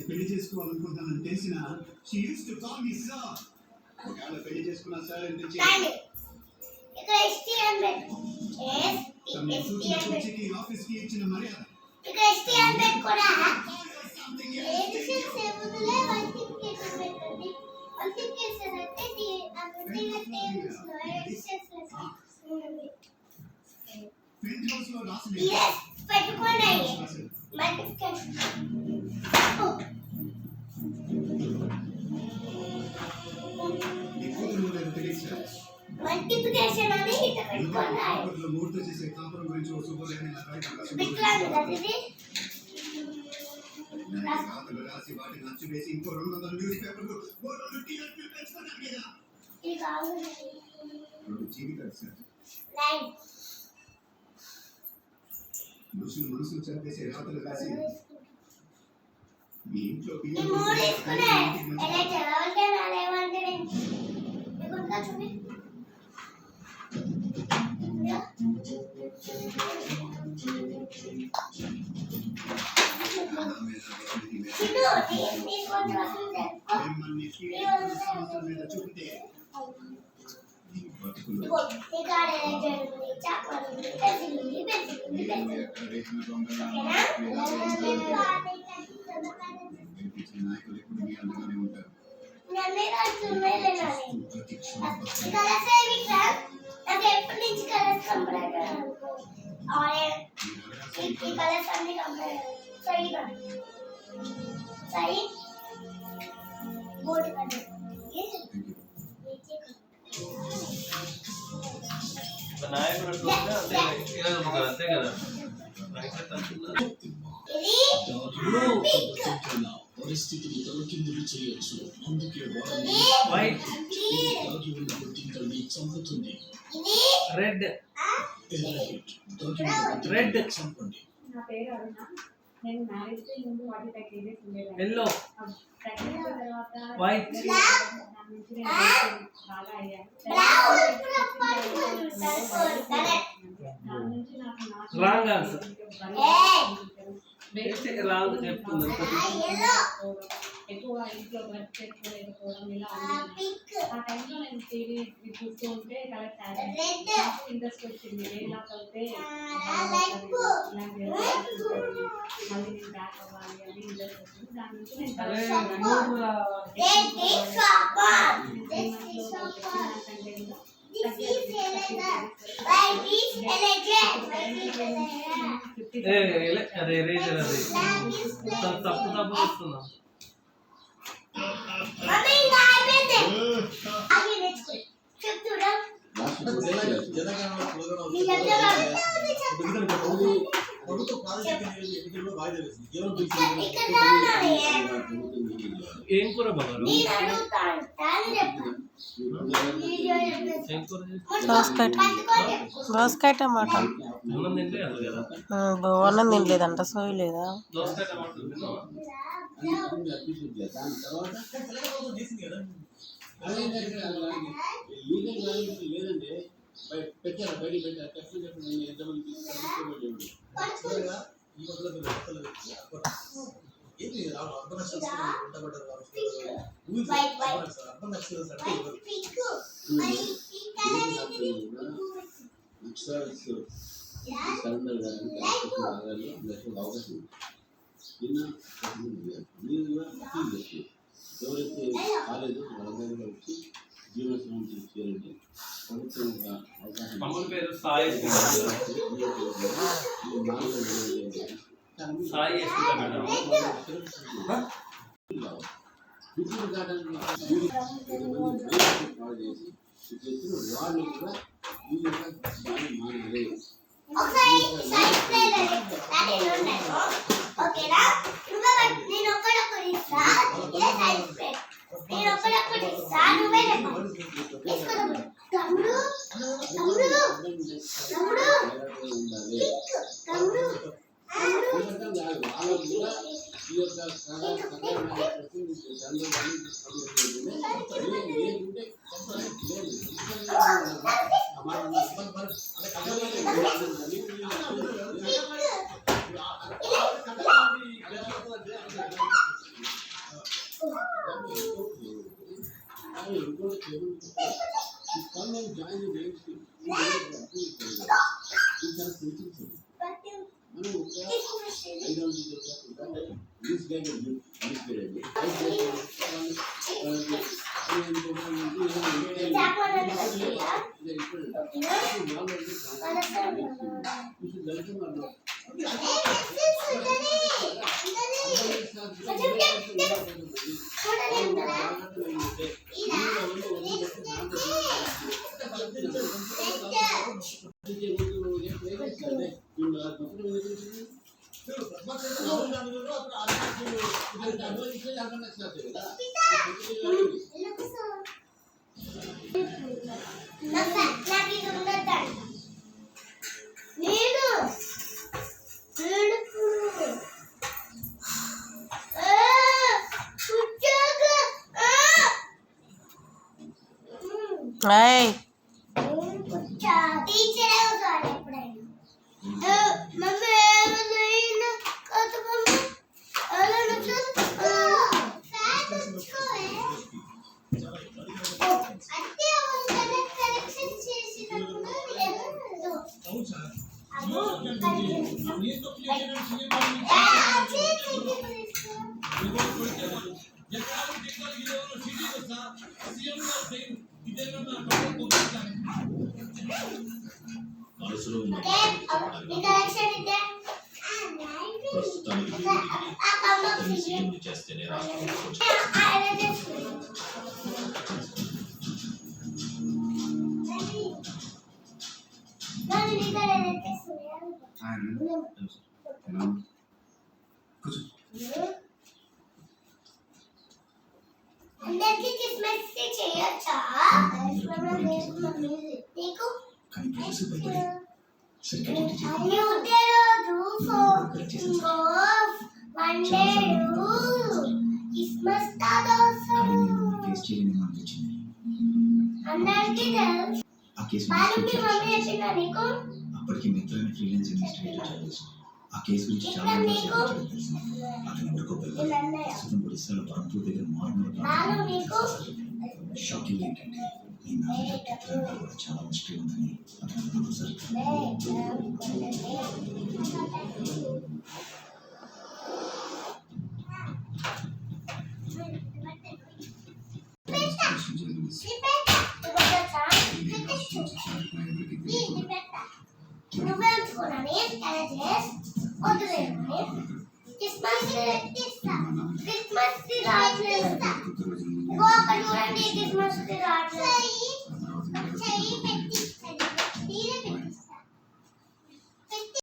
పెళ్లి చేసుకోవాలనుకుంటానని తెలిసిన పెళ్లి చేసుకున్న సార్ ఆఫీస్కి ఇచ్చిన మర్యాద మల్టిప్లికేషన్ అని ఇట్లా పెట్టుకోవాలి మూర్తి చేసే కాపురం గురించి వస్తువులని రాసి వాటిని నచ్చు వేసి ఇంకో 200 న్యూస్ పేపర్లు 200 టీఆర్పీ పెంచుకున్నాను కదా ఇది కావాలి 2 జీవితాలు సార్ లైవ్ మనసులు చంపేసే రాతలు రాసి మీ ఇంట్లో పిల్లలు ఎలా చదవాలంటే నాలేమంటే మీకుంటా చూడండి నాకు ఎప్పటి నుంచి కలర్స్ కంప్లీట్ ఈ కలర్స్ అన్ని కంప్లీట్ సై బోర్డు కలర్ అంతే కదా పరిస్థితిని తలకిందులు చేయొచ్చు అందుకే చంపుతుంది రెడ్ చంపండి నా పేరు అరుణ నేను మ్యారేజ్ కి ముందు 45 డేస్ ఉండేదాన్ని ఎల్లో తర్వాత వైట్ బాగా అయ్యాను రాంగ్ ఆన్సర్ రాంగ్ చెప్తున్నాను ఎక్కువ ఇంట్లో వర్క్ చేసుకోలేకపోవడం ఇలా ఆ టైంలో నేను టీవీ చూస్తూ ఉంటే కలెక్ట్ ఇంట్రెస్ట్ వచ్చింది ఇలా చదివితే మళ్ళీ నేను బ్యాక్ అవ్వాలి అని ఇంట్రెస్ట్ వచ్చింది దాని నుంచి నేను అదే రేజర్ అది తప్పు వస్తున్నాం ఏం కూర బాగారు దోసకాయ టమాటా అన్నం తినలేదంట సోయి లేదా ఎవరైతే కాలేదు వాళ్ళందరూ వచ్చి జీవనోత్సవం చేయాలంటే ప్రభుత్వంగా వాళ్ళు కూడా ఓకేనా నేను ఒక్కడొక్కడి నేను ఒకటి సార్ నువ్వే చెప్పాలి తీసుకో తమ్ముడు తమ్ముడు తమ్ముడు తమ్ముడు ఏయ్ టీచర్ అవుతాడు ఎప్పుడైనా మమ్మీ ఏమైనా కొత్త మమ్మీ చేస్తేనే రాష్ట్రం అందరికి క్రిస్మస్ చేయొచ్చా నీకు క్రిస్మస్ అందరికి మమ్మీ వచ్చిందా నీకు అప్పటికి మిత్రమైన ఫ్రీలాన్స్ ఇన్వెస్టిగేటర్ ఆ కేసు గురించి చాలా అతను ఎవరికో ప్రస్తుతం ఒడిశాలో పరంపూర్ దగ్గర షాకింగ్ ఏంటంటే ఈ నాలుగు కూడా చాలా మిస్టరీ ఉందని అతను అనుకుంటున్నాను సార్. క్రిస్మస్